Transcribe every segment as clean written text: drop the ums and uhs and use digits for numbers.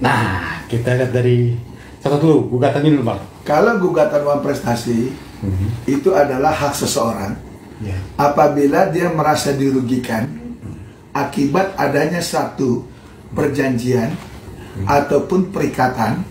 Nah, kita lihat dari satu dulu, gugatannya dulu Bang. Kalau gugatan uang prestasi itu adalah hak seseorang apabila dia merasa dirugikan akibat adanya satu perjanjian ataupun perikatan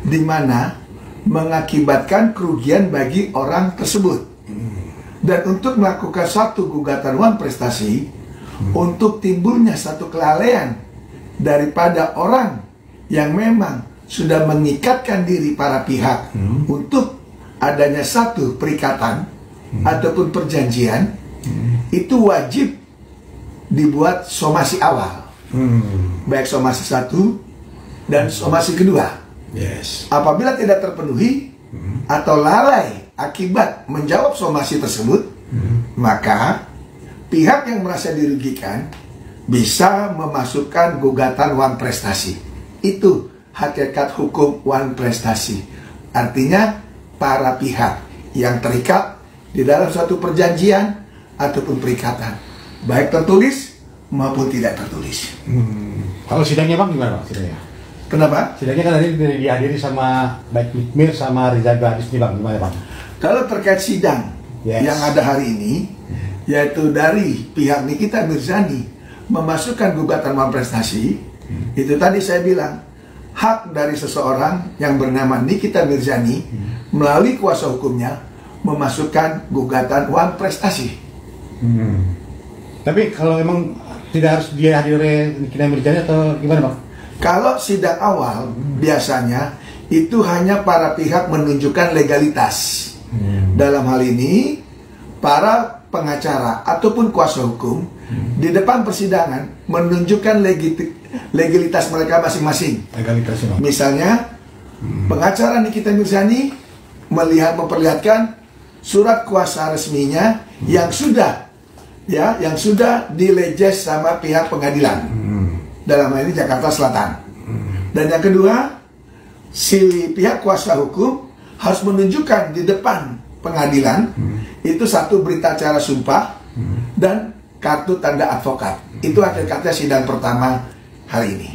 di mana mengakibatkan kerugian bagi orang tersebut. Dan untuk melakukan satu gugatan uang prestasi untuk timbulnya satu kelalaian daripada orang yang memang sudah mengikatkan diri para pihak untuk adanya satu perikatan ataupun perjanjian, itu wajib dibuat somasi awal, baik somasi 1 dan somasi kedua. Apabila tidak terpenuhi atau lalai akibat menjawab somasi tersebut, maka pihak yang merasa dirugikan bisa memasukkan gugatan uang prestasi. Itu hakikat hukum uang prestasi. Artinya para pihak yang terikat di dalam suatu perjanjian ataupun perikatan, baik tertulis maupun tidak tertulis. Kalau sidangnya Bang gimana Bang sidangnya? Kenapa? Sidangnya kan tadi dihadiri sama baik Mikmir sama Rizal Gadis nih Bang, gimana Bang? Kalau terkait sidang yang ada hari ini, yaitu dari pihak Nikita Mirzani memasukkan gugatan uang prestasi, itu tadi saya bilang hak dari seseorang yang bernama Nikita Mirzani melalui kuasa hukumnya memasukkan gugatan uang prestasi. Tapi kalau emang tidak harus dihadiri Nikita Mirzani atau gimana Bang? Kalau sidang awal biasanya itu hanya para pihak menunjukkan legalitas. Dalam hal ini para pengacara ataupun kuasa hukum di depan persidangan menunjukkan legalitas mereka masing-masing. Misalnya pengacara Nikita Mirzani memperlihatkan surat kuasa resminya yang sudah dilejes sama pihak pengadilan, dalam hal ini Jakarta Selatan. Dan yang kedua, si pihak kuasa hukum harus menunjukkan di depan pengadilan itu satu berita acara sumpah dan kartu tanda advokat. Itu hakikatnya sidang pertama hari ini.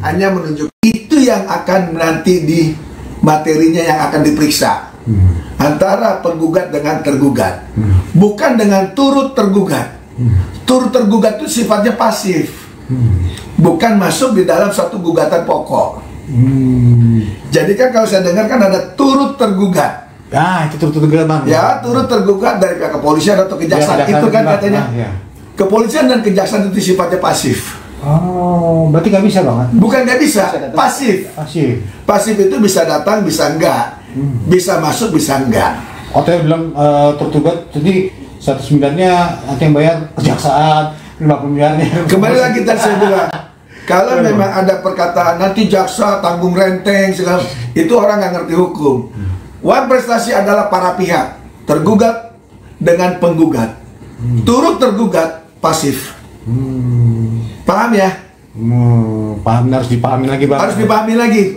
Hanya menunjukkan itu yang akan nanti di materinya yang akan diperiksa antara penggugat dengan tergugat, bukan dengan turut tergugat. Turut tergugat itu sifatnya pasif, bukan masuk di dalam satu gugatan pokok. Jadi kan kalau saya dengar kan ada turut tergugat. Itu turut tergugat Bang. Ya, turut tergugat dari pihak kepolisian atau kejaksaan. Itu kan katanya kepolisian dan kejaksaan itu sifatnya pasif. Oh, berarti nggak bisa Bang? Bukan nggak bisa, pasif. Pasif itu bisa datang, bisa enggak, bisa masuk, bisa enggak. Tadi bilang tergugat, jadi 109-nya nanti yang bayar kejaksaan, 50 miliarnya. Kembali lagi tadi saya bilang, kalau memang ada perkataan nanti jaksa tanggung renteng segala, itu orang nggak ngerti hukum. Uang prestasi adalah para pihak, tergugat dengan penggugat. Turut tergugat pasif. Paham ya? Paham, harus dipahami lagi Bang. Harus dipahami lagi.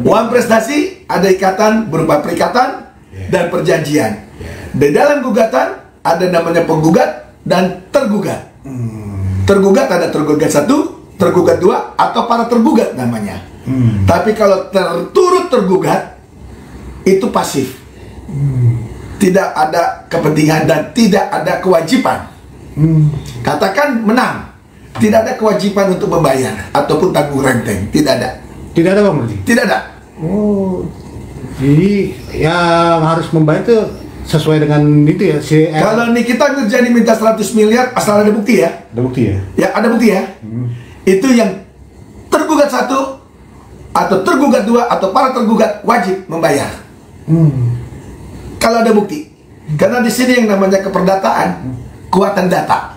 Uang prestasi ada ikatan berupa perikatan dan perjanjian. Di dalam gugatan ada namanya penggugat dan tergugat. Tergugat ada tergugat 1, tergugat 2, atau para tergugat namanya. Tapi kalau turut tergugat itu pasif. Tidak ada kepentingan dan tidak ada kewajiban. Katakan menang, tidak ada kewajiban untuk membayar ataupun tanggung renteng, tidak ada. Tidak ada Bang berarti? Tidak ada. Oh, jadi yang harus membayar itu sesuai dengan itu ya Kalau Nikita Mirzani minta 100 miliar asal ada bukti ya. Ada bukti ya? Ya ada bukti ya. Itu yang tergugat 1 atau tergugat 2 atau para tergugat wajib membayar. Kalau ada bukti. Karena di sini yang namanya keperdataan, kekuatan data.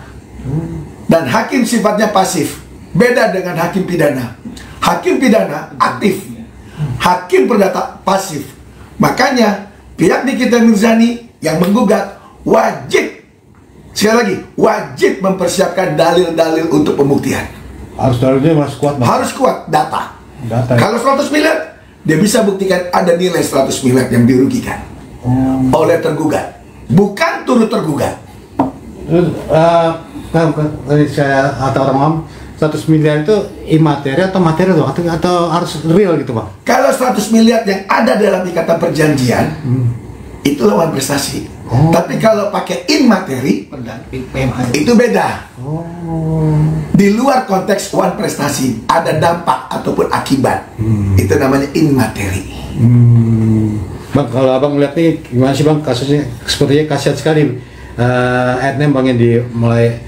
Dan hakim sifatnya pasif. Beda dengan hakim pidana. Hakim pidana aktif. Hakim perdata pasif. Makanya pihak Nikita Mirzani yang menggugat wajib, sekali lagi, wajib mempersiapkan dalil-dalil untuk pembuktian. Harus dalilnya harus kuat Bang. Harus kuat data. Ya? Kalau 100 miliar, dia bisa buktikan ada nilai 100 miliar yang dirugikan oleh tergugat, bukan turut tergugat. Tadi saya atau orang 100 miliar itu imateri atau materi tuh atau harus real gitu Bang? Kalau 100 miliar yang ada dalam ikatan perjanjian, itu lawan prestasi. Tapi kalau pakai materi, itu beda. Di luar konteks uang prestasi, ada dampak ataupun akibat. Itu namanya materi. Bang, kalau abang melihat nih gimana sih Bang kasusnya? Sepertinya kasihan sekali Adnan Bang yang mulai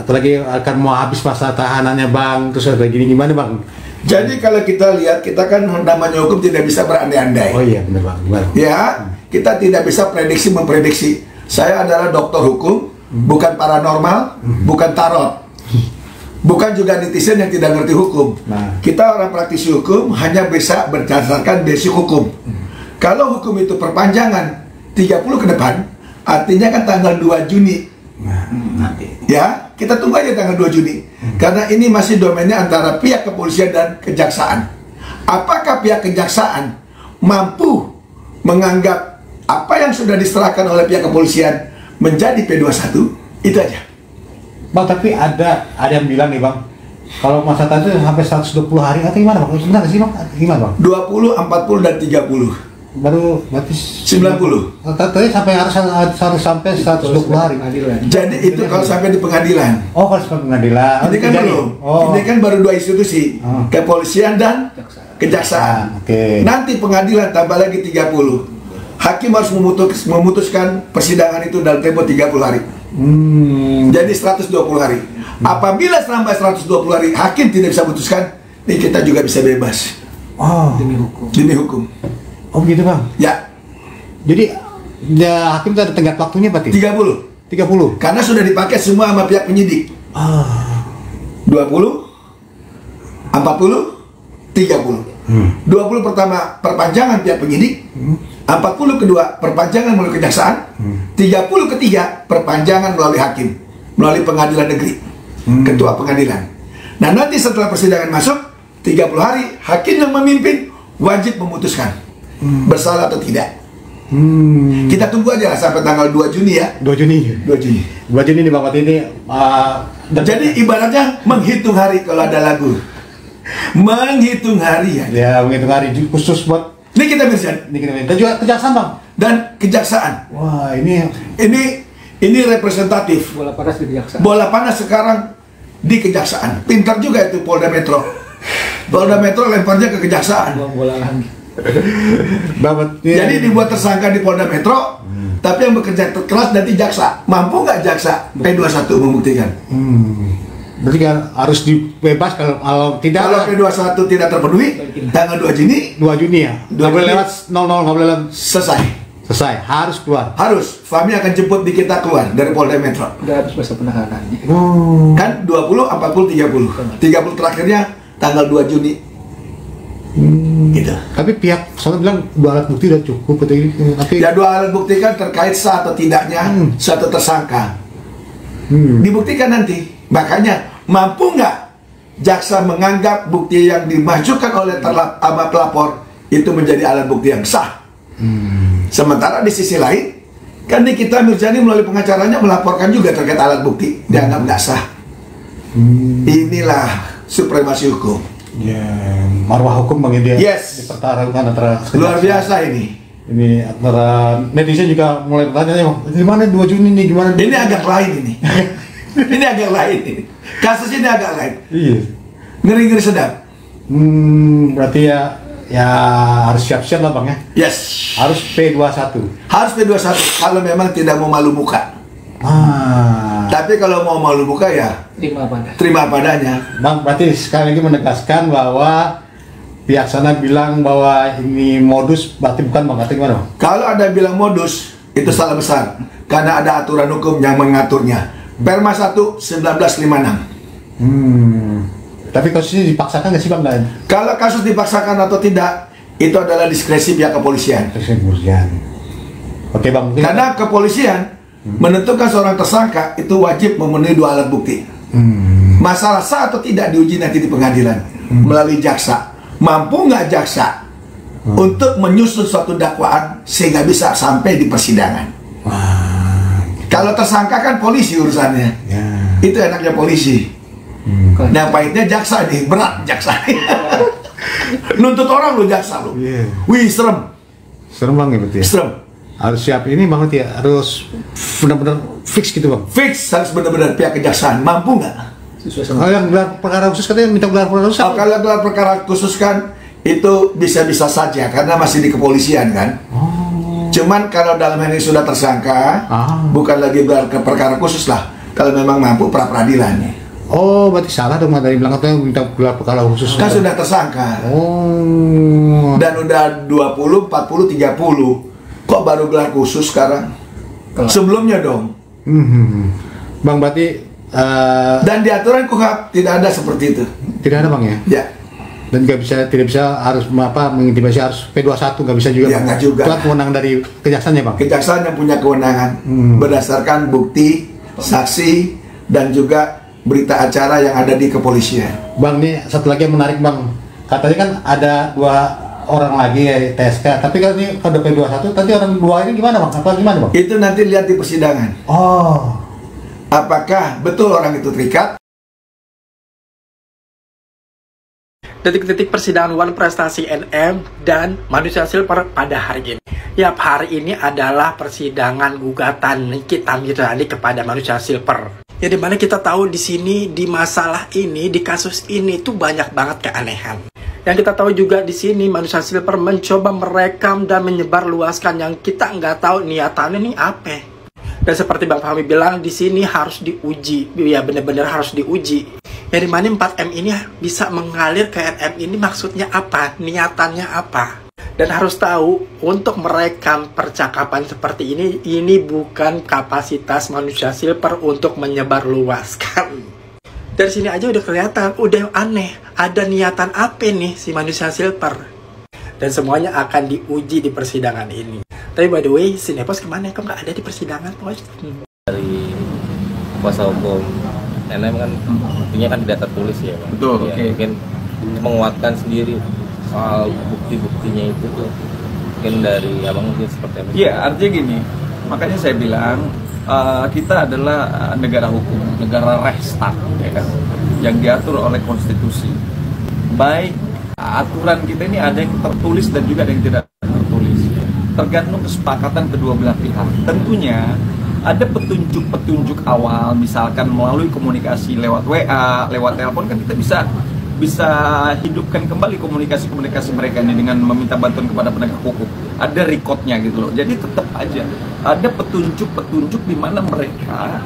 apalagi akan mau habis masa tahanannya Bang, terus ada gini gimana Bang? Jadi kalau kita lihat, kita kan namanya hukum tidak bisa berandai-andai. Oh iya benar Bang, gimana? Ya, kita tidak bisa memprediksi. Saya adalah dokter hukum, bukan paranormal, bukan tarot, bukan juga netizen yang tidak ngerti hukum. Kita orang praktisi hukum hanya bisa berdasarkan basic hukum. Kalau hukum itu perpanjangan 30 ke depan, artinya kan tanggal 2 Juni. Ya, kita tunggu aja tanggal 2 Juni. Karena ini masih domainnya antara pihak kepolisian dan kejaksaan. Apakah pihak kejaksaan mampu menganggap apa yang sudah diserahkan oleh pihak kepolisian menjadi P21? Itu aja. Bang, tapi ada yang bilang nih Bang, kalau masa tahan itu sampai 120 hari atau gimana Bang? Benar sih Bang? Gimana Bang? 20, 40, dan 30. Baru berarti 90. Tadi sampai harus sampai 120 hari. Jadi itu kalau sampai di pengadilan. Oh, kalau sampai pengadilan. Ini kan belum. Ini kan baru 2 institusi, kepolisian dan kejaksaan. Nanti pengadilan tambah lagi 30. Hakim harus memutuskan persidangan itu dalam tempo 30 hari. Jadi 120 hari. Apabila sampai 120 hari hakim tidak bisa putuskan, ini kita juga bisa bebas. Demi hukum. Oh gitu Bang? Ya. Jadi ya, hakim itu ada tenggat waktunya berarti? 30? 30? Karena sudah dipakai semua sama pihak penyidik. 20, 40, 30. 20 pertama perpanjangan pihak penyidik, 40 kedua perpanjangan melalui kejaksaan, 30 ketiga perpanjangan melalui hakim, melalui pengadilan negeri, ketua pengadilan. Nah nanti setelah persidangan masuk 30 hari, hakim yang memimpin wajib memutuskan bersalah atau tidak. Kita tunggu aja sampai tanggal 2 Juni ya. 2 Juni. 2 Juni. 2 Juni nih Bang, ini jadi ibaratnya menghitung hari kalau ada lagu. Menghitung hari ya. Ya, menghitung hari khusus buat ini kita bisa. Dan juga kejaksaan Bang. Dan kejaksaan. Wah, ini representatif. Bola panas di kejaksaan. Bola panas sekarang di kejaksaan. Pintar juga itu Polda Metro. Polda Metro lemparnya ke kejaksaan. Bola lagi. Jadi dibuat tersangka di Polda Metro, tapi yang bekerja keras nanti jaksa. Mampu nggak jaksa P21 membuktikan? Berarti kan harus dibebas kalau tidak. Kalau P21 tidak terpenuhi, tanggal 2 Juni. 2 Juni ya. Nggak boleh lewat 00, nggak boleh lewat. Selesai, harus keluar. Harus. Fahmi akan jemput di kita keluar dari Polda Metro. Udah habis masa penahanannya. Kan 20, 40, 30. 30 terakhirnya tanggal 2 Juni. Gitu. Tapi pihak soalnya bilang 2 alat bukti udah cukup, tapi ya 2 alat bukti kan terkait sah atau tidaknya suatu tersangka. Dibuktikan nanti. Makanya mampu nggak jaksa menganggap bukti yang dimajukan oleh pelapor itu menjadi alat bukti yang sah. Sementara di sisi lain kan Nikita Mirzani melalui pengacaranya melaporkan juga terkait alat bukti dianggap nggak sah. Inilah supremasi hukum. Ya, marwah hukum Bang dia dipertaruhkan antara luar biasa ini. Ini antara netizen juga mulai bertanya, gimana 2 Juni nih, gimana? Ini agak lain ini. Ini agak lain ini. Kasus ini agak lain. Iya. Ngeri-ngeri sedap. Berarti ya harus siap-siap lah Bang ya. Yes. Harus P21. Harus P21 kalau memang tidak mau malu muka. Tapi kalau mau malu muka ya terima padanya. Bang, berarti sekali lagi menegaskan bahwa pihak sana bilang bahwa ini modus, berarti bukan Bang, atau gimana? Kalau ada bilang modus, itu salah besar. Karena ada aturan hukum yang mengaturnya. Perma 1 1956. Tapi kasusnya dipaksakan nggak sih Bang? Kalau kasus dipaksakan atau tidak, itu adalah diskresi pihak kepolisian. Oke Bang. Karena kepolisian menentukan seorang tersangka itu wajib memenuhi 2 alat bukti. Masalah sah atau tidak diuji nanti di pengadilan melalui jaksa. Mampu nggak jaksa untuk menyusun suatu dakwaan sehingga bisa sampai di persidangan. Kalau tersangka kan polisi urusannya. Itu enaknya polisi. Nah pahitnya jaksa nih, berat jaksa. Nuntut orang lo jaksa lo. Iya. Wih serem. Serem bang ya berarti ya? Serem. Harus siap ini bang berarti ya? Harus benar-benar fix gitu bang? Fix harus benar-benar pihak kejaksaan. Mampu nggak? Sesuai sama Kalau yang gelar perkara khusus katanya minta gelar perkara khusus. Oh, kalau gelar perkara khusus kan itu bisa-bisa saja karena masih di kepolisian kan. Cuman kalau dalam hal ini sudah tersangka, bukan lagi gelar perkara khusus lah. Kalau memang mampu pra peradilan. Oh, berarti salah dong dari bilang katanya minta gelar perkara khusus. Kan sudah tersangka. Oh. Dan udah 20, 40, 30. Kok baru gelar khusus sekarang? Sebelumnya dong. Bang berarti dan di aturan KUHP tidak ada seperti itu. tidak ada bang ya? Ya. Dan tidak bisa harus mengintimidasi harus P21 nggak bisa juga. Ya, bang. nggak juga. Itu kewenangan dari kejaksaan ya bang? Kejaksaan yang punya kewenangan berdasarkan bukti, saksi, dan juga berita acara yang ada di kepolisian. Bang, ini satu lagi yang menarik bang. Katanya kan ada 2 orang lagi ya TSK, tapi kan ini kalau P21 tadi orang 2 ini gimana bang? Apa gimana bang? Itu nanti lihat di persidangan. Oh. Apakah betul orang itu terikat? Detik-detik persidangan Wan Prestasi NM dan Manusia Silver pada hari ini. Yap, hari ini adalah persidangan gugatan Nikita Mirzani kepada Manusia Silver. Ya, dimana kita tahu di sini, di masalah ini, di kasus ini tuh banyak banget keanehan. Yang kita tahu juga di sini Manusia Silver mencoba merekam dan menyebar luaskan yang kita nggak tahu niatannya nih apa. Dan seperti Bang Fahmi bilang, di sini harus diuji, ya benar-benar harus diuji. Ya dimana 4M ini bisa mengalir ke NM ini maksudnya apa, niatannya apa. Dan harus tahu, untuk merekam percakapan seperti ini bukan kapasitas Manusia Silver untuk menyebar luaskan. Dari sini aja udah kelihatan, udah aneh, ada niatan apa nih si Manusia Silver. Dan semuanya akan diuji di persidangan ini. Tapi by the way, Sinepos kemana? Kok nggak ada di persidangan, Pos? Dari kuasa hukum NM kan buktinya kan tidak tertulis ya, Pak. Betul, Ya, oke. mungkin menguatkan sendiri soal bukti-buktinya itu tuh mungkin dari abang mungkin seperti apa? Iya, artinya gini, makanya saya bilang kita adalah negara hukum, negara Rechtsstaat, ya kan, yang diatur oleh konstitusi. Baik aturan kita ini ada yang tertulis dan juga ada yang tidak tertulis, tergantung kesepakatan kedua belah pihak. Tentunya ada petunjuk-petunjuk awal, misalkan melalui komunikasi lewat WA, lewat telepon, kan kita bisa hidupkan kembali komunikasi mereka ini dengan meminta bantuan kepada penegak hukum. Ada recordnya gitu loh. Jadi tetap aja ada petunjuk-petunjuk di mana mereka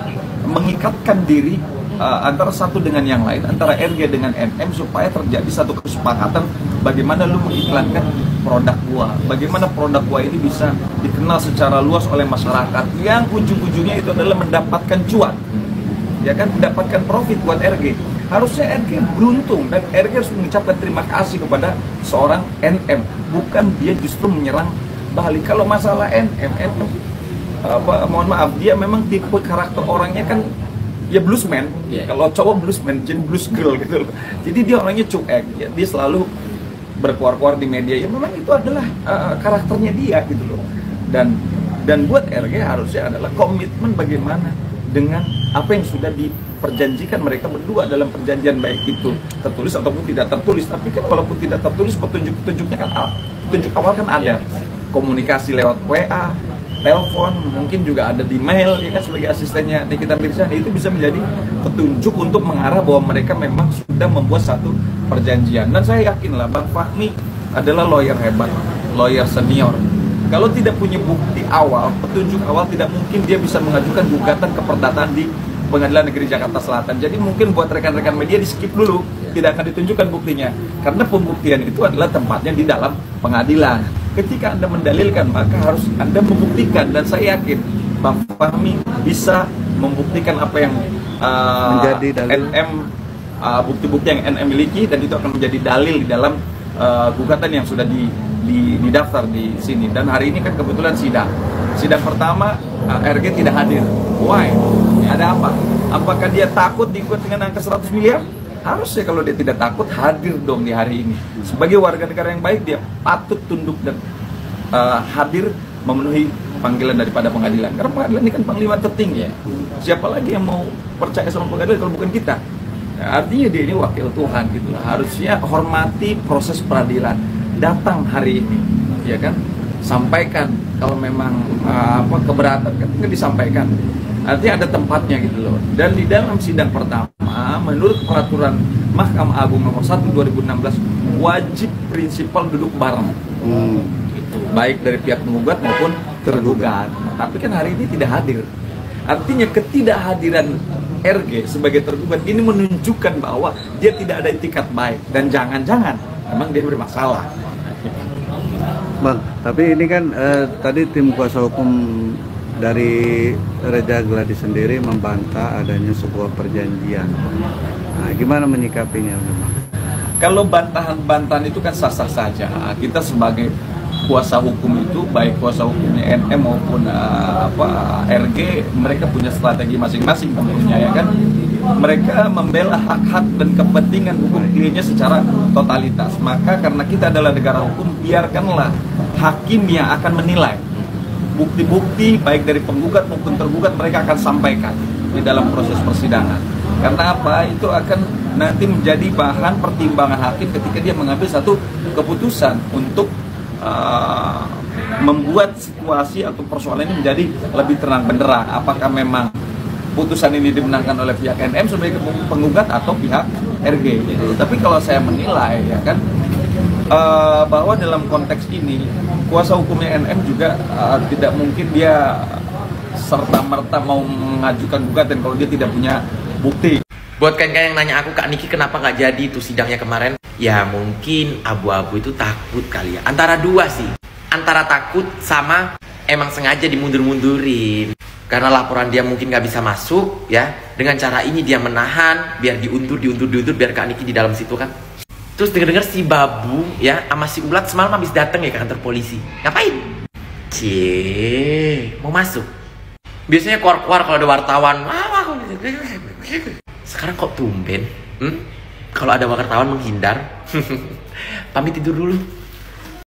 mengikatkan diri antara satu dengan yang lain, antara RG dengan NM, supaya terjadi satu kesepakatan bagaimana lu mengiklankan produk gua, bagaimana produk gua ini bisa dikenal secara luas oleh masyarakat, yang ujung-ujungnya itu adalah mendapatkan cuan, ya kan, mendapatkan profit buat RG. Harusnya RG beruntung dan RG harus mengucapkan terima kasih kepada seorang NM, bukan dia justru menyerang balik. Kalau masalah NM mohon maaf, dia memang tipe karakter orangnya kan ya bluesman, kalau cowok bluesman, jadi blues girl gitu loh. Jadi dia orangnya cuek, ya, dia selalu berkuar-kuar di media, ya memang itu adalah karakternya dia gitu loh. Dan buat RG harusnya adalah komitmen bagaimana dengan apa yang sudah diperjanjikan mereka berdua dalam perjanjian, baik itu tertulis ataupun tidak tertulis. Tapi kan walaupun tidak tertulis, petunjuk-petunjuknya kan petunjuk awal kan ada, komunikasi lewat WA, telepon, mungkin juga ada di mail, ya kan, sebagai asistennya Nikita Mirzani. Itu bisa menjadi petunjuk untuk mengarah bahwa mereka memang sudah membuat satu perjanjian. Dan saya yakinlah Bang Fahmi adalah lawyer hebat, lawyer senior. Kalau tidak punya bukti awal, petunjuk awal, tidak mungkin dia bisa mengajukan gugatan keperdataan di Pengadilan Negeri Jakarta Selatan. Jadi mungkin buat rekan-rekan media di skip dulu, tidak akan ditunjukkan buktinya, karena pembuktian itu adalah tempatnya di dalam pengadilan. Ketika Anda mendalilkan, maka harus Anda membuktikan, dan saya yakin Bang Fahmi bisa membuktikan apa yang menjadi NM, bukti-bukti yang NM miliki, dan itu akan menjadi dalil di dalam gugatan yang sudah didaftar di sini. Dan hari ini kan kebetulan sidang pertama, RG tidak hadir. Why? Ada apa? Apakah dia takut diikut dengan angka 100 miliar? Harusnya kalau dia tidak takut, hadir dong di hari ini. Sebagai warga negara yang baik, dia patut tunduk dan hadir memenuhi panggilan daripada pengadilan. Karena pengadilan ini kan panglima tertinggi. Siapa lagi yang mau percaya sama pengadilan kalau bukan kita? Ya, artinya dia ini wakil Tuhan gitu. Harusnya hormati proses peradilan. Datang hari ini, ya kan? Sampaikan kalau memang keberatan kan disampaikan. Artinya ada tempatnya gitu loh. Dan di dalam sidang pertama, menurut peraturan Mahkamah Agung nomor 1 2016 wajib prinsipal duduk bareng. Gitu. Baik dari pihak penggugat maupun tergugat. Tapi kan hari ini tidak hadir. Artinya ketidakhadiran RG sebagai tergugat ini menunjukkan bahwa dia tidak ada itikat baik dan jangan-jangan memang dia bermasalah. Bang, tapi ini kan tadi tim kuasa hukum dari Reja Gladys sendiri membantah adanya sebuah perjanjian. Nah, gimana menyikapinya memang? Kalau bantahan-bantahan itu kan sah-sah saja. Kita sebagai kuasa hukum itu, baik kuasa hukumnya NM maupun RG, mereka punya strategi masing-masing tentunya, ya kan. Mereka membela hak-hak dan kepentingan hukum kliennya secara totalitas. Maka karena kita adalah negara hukum, biarkanlah hakim yang akan menilai. Bukti-bukti baik dari penggugat maupun tergugat mereka akan sampaikan di dalam proses persidangan. Karena apa? Itu akan nanti menjadi bahan pertimbangan hakim ketika dia mengambil satu keputusan untuk membuat situasi atau persoalan ini menjadi lebih terang benderang. Apakah memang putusan ini dimenangkan oleh pihak NM sebagai penggugat atau pihak RG gitu. Tapi kalau saya menilai, ya kan, bahwa dalam konteks ini kuasa hukumnya NM juga tidak mungkin dia serta-merta mau mengajukan gugatan kalau dia tidak punya bukti. Buat kalian yang nanya aku, Kak Niki kenapa nggak jadi itu sidangnya kemarin? Ya mungkin abu-abu itu takut kali ya. Antara dua sih. Antara takut sama emang sengaja dimundur-mundurin. Karena laporan dia mungkin nggak bisa masuk ya. Dengan cara ini dia menahan biar diundur biar Kak Niki di dalam situ kan. Terus denger-denger si Babu ya sama si Ulat semalam habis datang ya ke kantor polisi. Ngapain? Cie, mau masuk. Biasanya keluar-keluar kalau ada wartawan. Sekarang kok tumben? Kalau ada wartawan menghindar. Pamit tidur dulu.